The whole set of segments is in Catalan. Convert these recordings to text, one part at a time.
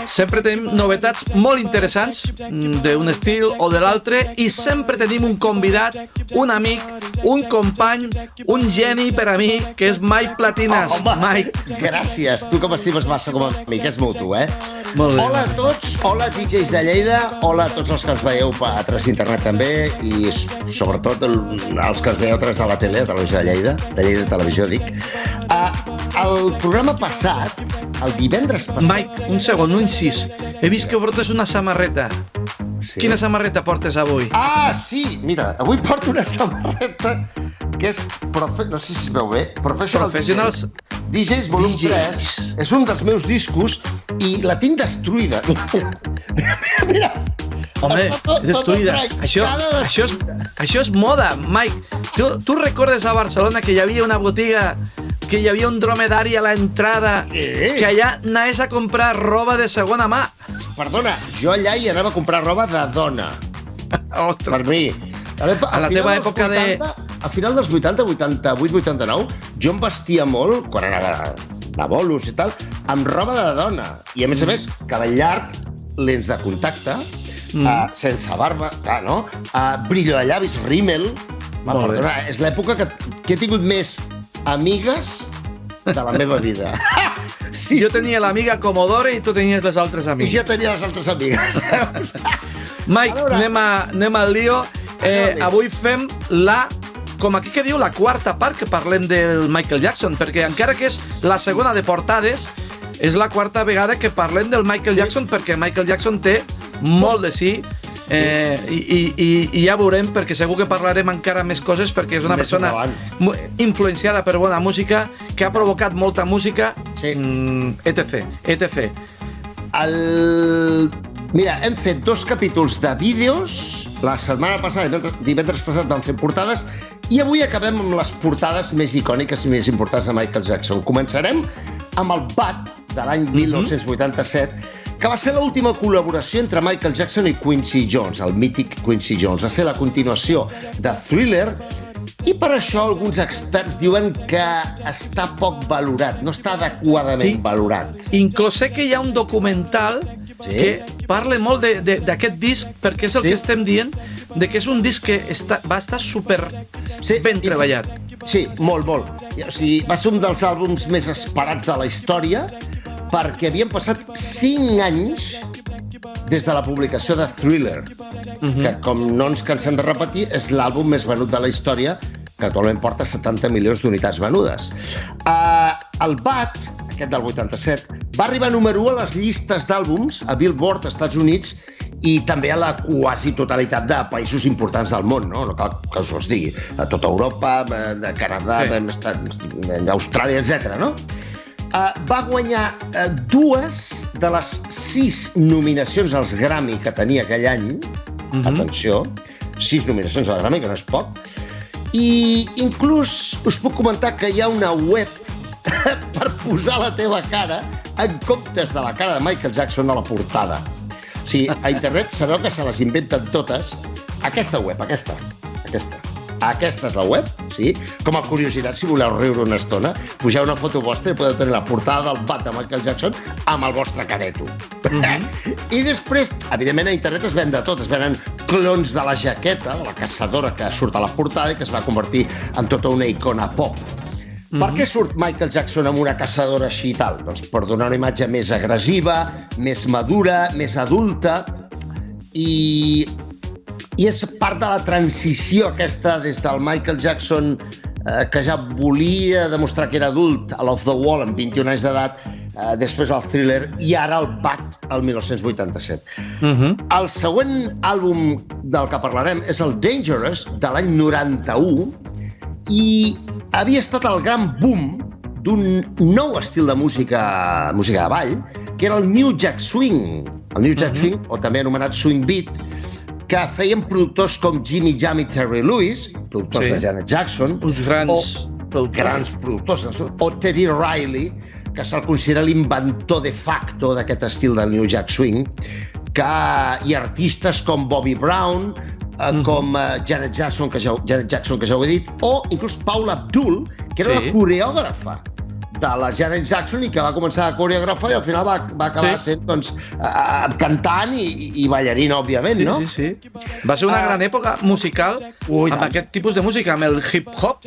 sempre tenim novetats molt interessants d'un estil o de l'altre i sempre tenim un convidat, un amic, un company, un geni per a mi, que és Mike Platinas. Mike. Gràcies. Tu que m'estimes massa com a amic, és mutu, Molt bé. Hola a tots, hola DJs de Lleida, hola a tots els que ens veieu a través d'internet també i sobretot els que ens veieu a través de la tele, a través de Lleida Televisió, dic. El programa passat, el divendres passat... Mike, un segon, un incís. He vist que portes una samarreta. Sí. Quina samarreta portes avui? Sí, mira, avui porto una samarreta que és, no sé si es veu bé, Professionals DJs Volum 3. És un dels meus discos i la tinc destruïda. Mira. Home, destruïda. Això és moda, Mike. Tu recordes a Barcelona que hi havia una botiga, que hi havia un dromedari a l'entrada, que allà anaves a comprar roba de segona mà? Perdona, jo allà hi anava a comprar roba de dona. Ostres. Per mi. A la teva època de... A final dels 80, 88, 89, jo em vestia molt, quan anava de bolos i tal, amb roba de dona. I a més, cabell llarg, lents de contacte, sense barba, clar, no? Brillo de llavis, rímel. Perdona, és l'època que he tingut més amigues de la meva vida. Sí, jo tenia l'amiga Comodore i tu tenies les altres amigues. I jo tenia les altres amigues. Mike, anem al lío. Avui fem com aquí que diu, la quarta part que parlem del Michael Jackson, perquè encara que és la segona de portades, és la quarta vegada que parlem del Michael Jackson, perquè Michael Jackson té molt de sí, i ja veurem, perquè segur que parlarem encara més coses, perquè és una persona influenciada per bona música, que ha provocat molta música, etc. Mira, hem fet 2 capítols de vídeos, la setmana passada, divendres passat vam fer portades, i avui acabem amb les portades més icòniques i més importants de Michael Jackson. Començarem amb el Bad de l'any 1987, que va ser l'última col·laboració entre Michael Jackson i Quincy Jones, el mític Quincy Jones. Va ser la continuació de Thriller, i per això alguns experts diuen que està poc valorat, no està adequadament valorat. Inclús sé que hi ha un documental que parla molt d'aquest disc, perquè és el que estem dient, de que és un disc que va estar super ben treballat. Sí, molt. O sigui, va ser un dels àlbums més esperats de la història, perquè havien passat 5 anys des de la publicació de Thriller, que, com no ens cansem de repetir, és l'àlbum més venut de la història, que actualment porta 70 milions d'unitats venudes. El Bad, aquest del 87, va arribar número 1 a les llistes d'àlbums a Billboard, als Estats Units, i també a la quasi totalitat de països importants del món, no cal que us ho digui, a tota Europa, de Canadà, d'Austràlia, etc. Va guanyar 2 de les 6 nominacions als Grammy que tenia aquell any. Atenció, 6 nominacions als Grammy, que no és poc. I inclús us puc comentar que hi ha una web per posar la teva cara en comptes de la cara de Michael Jackson a la portada. O sigui, a internet sabeu que se les inventen totes. Aquesta web, aquesta és la web, sí? Com a curiositat, si voleu riure una estona, pugeu una foto vostra i podeu tenir la portada del Bad de Michael Jackson amb el vostre careto. I després, evidentment, a internet es ven de tot. Es venen clons de la jaqueta, de la caçadora que surt a la portada i que es va convertir en tota una icona pop. Per què surt Michael Jackson amb una caçadora així i tal? Doncs per donar una imatge més agressiva, més madura, més adulta, i és part de la transició aquesta des del Michael Jackson que ja volia demostrar que era adult a l'Off the Wall amb 21 anys d'edat, després el Thriller i ara el Bad el 1987. El següent àlbum del que parlarem és el Dangerous de l'any 91 i havia estat el gran boom d'un nou estil de música de ball, que era el New Jack Swing. El New Jack Swing, o també anomenat Swing Beat, que feien productors com Jimmy Jam i Terry Lewis, productors de Janet Jackson, uns grans productors, o Teddy Riley, que se'l considera l'inventor de facto d'aquest estil del New Jack Swing, i artistes com Bobby Brown, com Janet Jackson, que ja ho he dit, o inclús Paula Abdul, que era la coreògrafa de la Janet Jackson i que va començar a coreografar i al final va acabar sent cantant i ballarina, òbviament, no? Sí. Va ser una gran època musical amb aquest tipus de música, amb el hip-hop.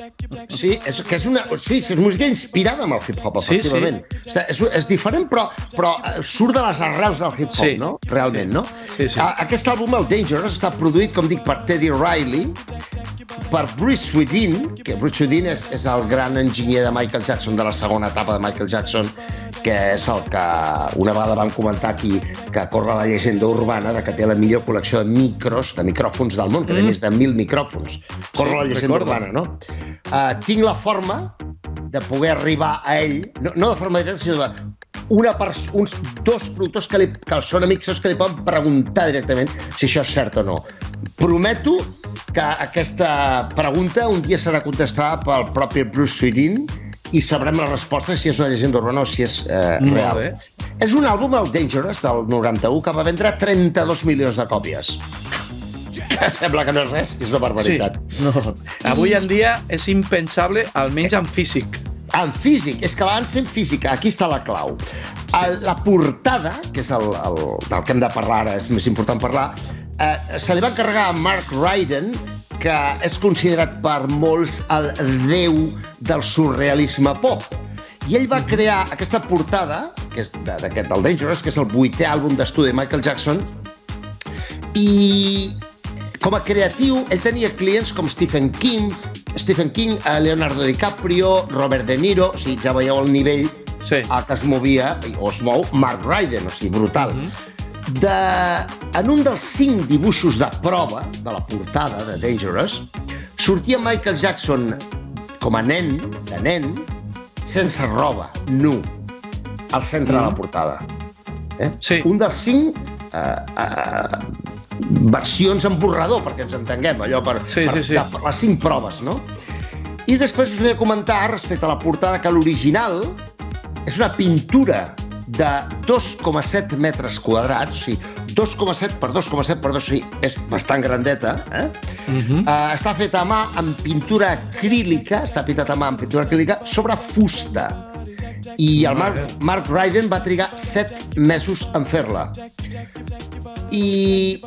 Sí, és música inspirada en el hip-hop, efectivament. És diferent, però surt de les arrels del hip-hop, no? Realment, no? Aquest àlbum, el Dangerous, està produït, com dic, per Teddy Riley, per Bruce Swedien, que Bruce Swedien és el gran enginyer de Michael Jackson, de la segona etapa de Michael Jackson, que és el que una vegada vam comentar aquí, que corre la llegenda urbana de que té la millor col·lecció de micròfons del món, que té més de 1.000 micròfons. Corre la llegenda urbana, no? Tinc la forma de poder arribar a ell, no de forma directa, sinó uns dos productors que són amics seus que li poden preguntar directament si això és cert o no. Prometo que aquesta pregunta un dia serà contestada pel propi Bruce Swedien i sabrem la resposta si és una llegenda urbana o si és real. És un àlbum, el Dangerous, del 91, que va vendre 32 milions de còpies. Sembla que no és res, és una barbaritat. Avui en dia és impensable, almenys en físic. En físic, és que van ser en física, aquí està la clau. La portada, que és del que hem de parlar ara, és més important parlar, se li va encarregar a Mark Ryden, que és considerat per molts el déu del surrealisme pop. I ell va crear aquesta portada, que és del Dangerous, que és el 8è àlbum d'estudi de Michael Jackson, i com a creatiu ell tenia clients com Stephen King, Leonardo DiCaprio, Robert De Niro, o sigui, ja veieu el nivell a què es movia, o es mou Mark Ryden, o sigui, brutal. En un dels 5 dibuixos de prova de la portada de Dangerous, sortia Michael Jackson com a nen, sense roba, nu, al centre de la portada. Un dels 5 versions en borrador, perquè ens entenguem, allò per les 5 proves, no? I després us he de comentar, respecte a la portada, que l'original és una pintura de 2,7 metres quadrats, o sigui, 2,7 per 2,7 per 2, o sigui, és bastant grandeta, està feta a mà amb pintura acrílica, sobre fusta. I el Mark Ryden va trigar 7 mesos en fer-la. I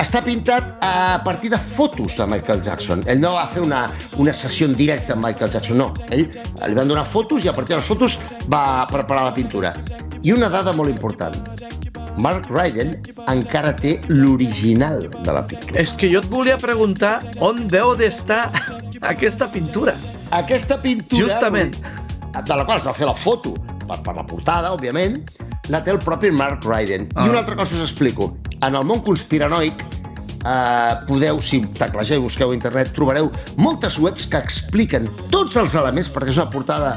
està pintat a partir de fotos de Michael Jackson. Ell no va fer una sessió en directe amb Michael Jackson, no. Ell li van donar fotos i a partir de les fotos va preparar la pintura. I una dada molt important. Mark Ryden encara té l'original de la pintura. És que jo et volia preguntar on deu d'estar aquesta pintura. Aquesta pintura, justament, de la qual es va fer la foto per la portada, òbviament, la té el propi Mark Ryden. I una altra cosa us explico. En el món conspiranoic podeu, si teclegeu i busqueu a internet, trobareu moltes webs que expliquen tots els elements, perquè és una portada,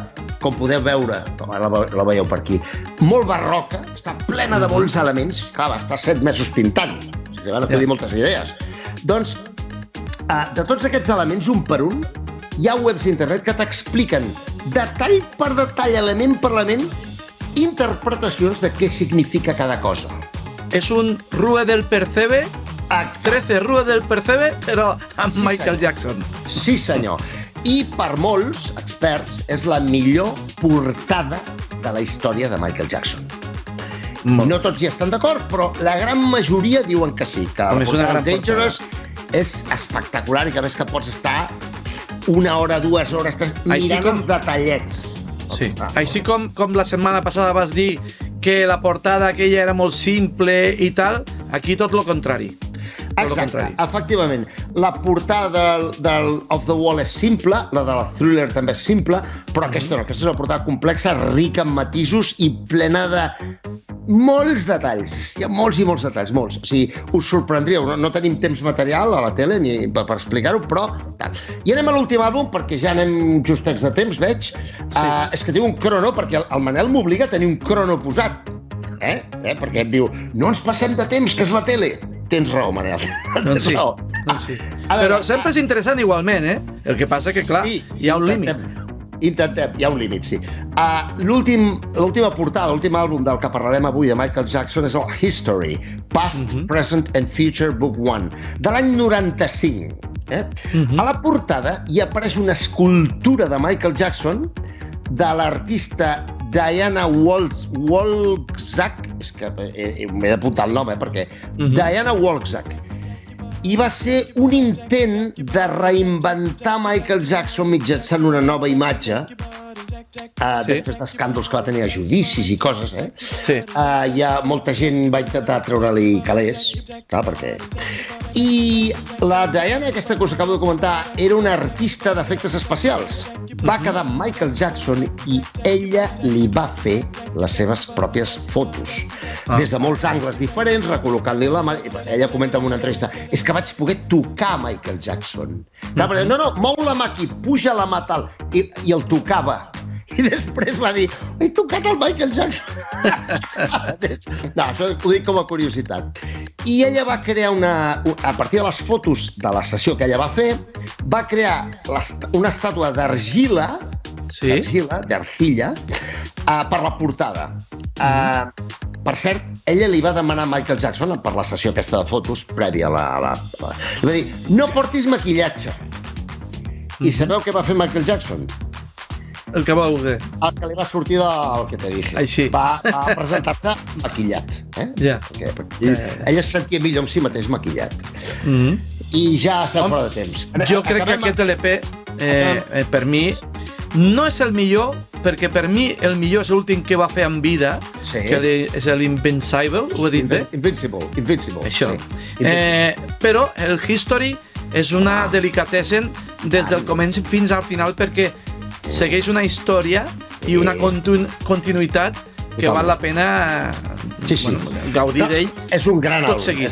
com podeu veure, la veieu per aquí, molt barroca, està plena de molts elements, clar, va estar 7 mesos pintant, o sigui, van acudir moltes idees. Doncs, de tots aquests elements, un per un, hi ha webs d'internet que t'expliquen detall per detall, element per element, interpretacions de què significa cada cosa. És un Rue del Percebe, 13 Rue del Percebe, però amb Michael Jackson. Sí, senyor. I per molts experts és la millor portada de la història de Michael Jackson. No tots hi estan d'acord, però la gran majoria diuen que sí, que la portada Dangerous és espectacular i que a més que pots estar 1 hora, 2 hores mirant els detallets. Sí. Així com la setmana passada vas dir que la portada aquella era molt simple i tal, aquí tot lo contrari. Exacte, efectivament. La portada del Off the Wall és simple, la de la Thriller també és simple, però aquesta no, aquesta és una portada complexa, rica en matisos i plena de molts detalls. Hi ha molts i molts detalls, molts. O sigui, us sorprendríeu, no tenim temps material a la tele ni per explicar-ho, però tal. I anem a l'últim àlbum, perquè ja anem justets de temps, veig. És que té un crono, perquè el Manel m'obliga a tenir un crono posat. Perquè em diu, no ens passem de temps, que és la tele. Tens raó, Manel. Doncs sí. Però sempre és interessant igualment, eh? El que passa que, clar, hi ha un límit. Intentem, hi ha un límit, sí. L'última portada, l'últim àlbum del que parlarem avui de Michael Jackson és el History, Past, Present and Future Book 1, de l'any 95. A la portada hi apareix una escultura de Michael Jackson de l'artista Diana Wolczak, és que m'he d'apuntar el nom, perquè Diana Wolczak, i va ser un intent de reinventar Michael Jackson mitjançant una nova imatge, després d'escàndols que va tenir a judicis i coses, molta gent va intentar treure-li calés, clar, perquè... I la Diana, aquesta cosa que acabo de comentar, era una artista d'efectes especials. Va quedar amb Michael Jackson i ella li va fer les seves pròpies fotos. Des de molts angles diferents, recol·locant-li la mà. Ella comenta en una entrevista, és que vaig poder tocar Michael Jackson. No, mou la mà aquí, puja la mà tal, i el tocava. I després va dir, he tocat el Michael Jackson. No, això ho dic com a curiositat. I ella va crear a partir de les fotos de la sessió que ella va fer, va crear una estàtua d'argila, d'arcilla, per la portada. Per cert, ella li va demanar a Michael Jackson, per la sessió aquesta de fotos, prèvia a la... Li va dir, no portis maquillatge. I sabeu què va fer Michael Jackson? El que va voler. El que li va sortir del que te dije. Així. Va presentar-se maquillat. Ella es sentia millor amb si mateix maquillat. I ja estem fora de temps. Jo crec que aquest LP, per mi, no és el millor, perquè per mi el millor és l'últim que va fer en vida, que és l'Invincible, ho he dit bé? Invincible. Això. Però el History és una delicatessen des del començ fins al final, perquè segueix una història i una continuïtat que val la pena gaudir d'ell. És un gran àlbum. Tot seguit.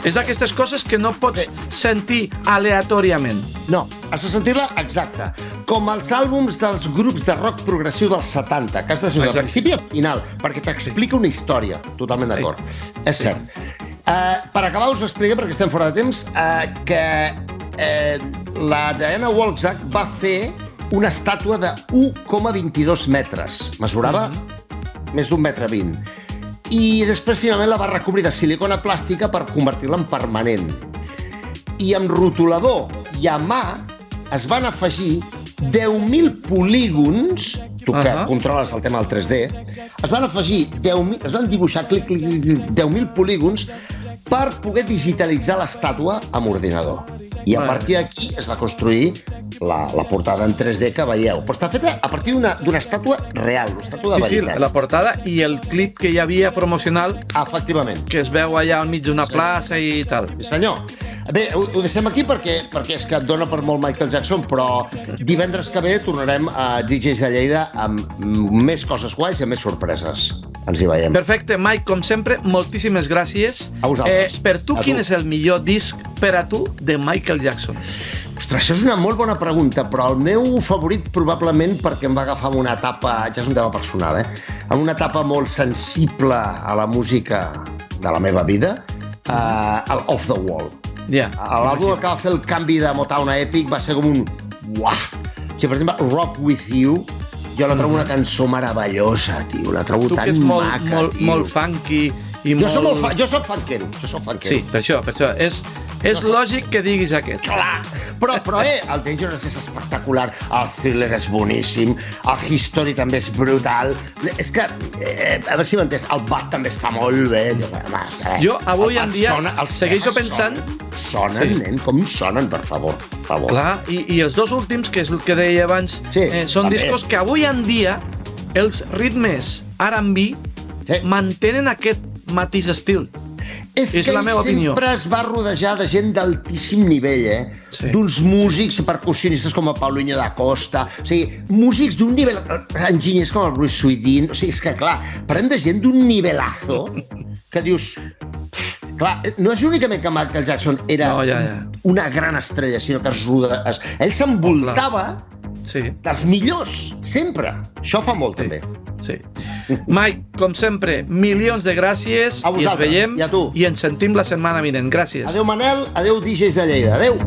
És d'aquestes coses que no pots sentir aleatòriament. No, has de sentir-la exacta. Com els àlbums dels grups de rock progressiu dels 70, que has de sentir al principi i al final, perquè t'explica una història. Totalment d'acord. És cert. Per acabar us expliquem, perquè estem fora de temps, que la Diana Wolczak va fer una estàtua de 1,22 metres. Mesurava més d'1,20 metre. I després finalment la va recobrir de silicona plàstica per convertir-la en permanent. I amb rotulador i a mà es van afegir 10.000 polígons, tu que controles el tema del 3D, es van afegir 10.000, es van dibuixar 10.000 polígons per poder digitalitzar l'estàtua amb ordinador. I a partir d'aquí es va construir la portada en 3D que veieu. Però està feta a partir d'una estàtua real, una estàtua de veritat. Sí, la portada i el clip que hi havia promocional. Efectivament. Que es veu allà al mig d'una plaça i tal. Sí, senyor. Bé, ho deixem aquí perquè és que et dona per molt Michael Jackson, però divendres que ve tornarem a DJs de Lleida amb més coses guais i amb més sorpreses. Ens hi veiem. Perfecte, Mike, com sempre, moltíssimes gràcies. A vosaltres. Per tu, quin és el millor disc per a tu de Michael Jackson? Ostres, això és una molt bona pregunta, però el meu favorit probablement perquè em va agafar en una etapa, ja és un tema personal, en una etapa molt sensible a la música de la meva vida, el Off the Wall. L'àlbum que va fer el canvi de Motown a Epic va ser com un uah! Si, per exemple, Rock With You, jo la trobo una cançó meravellosa, tio. La trobo tan maca, tio. Molt funky i jo soc funkero. Sí, per això. És lògic que diguis aquest. Clar! Però el Dangerous és espectacular, el Thriller és boníssim, el History també és brutal. És que, a veure si m'entens, el Bad també està molt bé. Jo avui en dia segueixo pensant... Sonen, nen, com sonen, per favor. Clar, i els dos últims, que és el que deia abans, són discos que avui en dia els ritmes R&B mantenen aquest mateix estil. És que ell sempre es va rodejar de gent d'altíssim nivell, d'uns músics percussionistes com el Paulinho da Costa, o sigui, músics d'un nivell, enginyers com el Bruce Swedien, o sigui, és que clar, parlem de gent d'un nivelazo que dius... Clar, no és únicament que Michael Jackson era una gran estrella, sinó que ell s'envoltava dels millors, sempre. Això fa molt, també. Sí. Mike, com sempre, milions de gràcies i ens veiem i ens sentim la setmana vinent. Gràcies. Adéu, Manel. Adéu, DJs de Lleida. Adéu.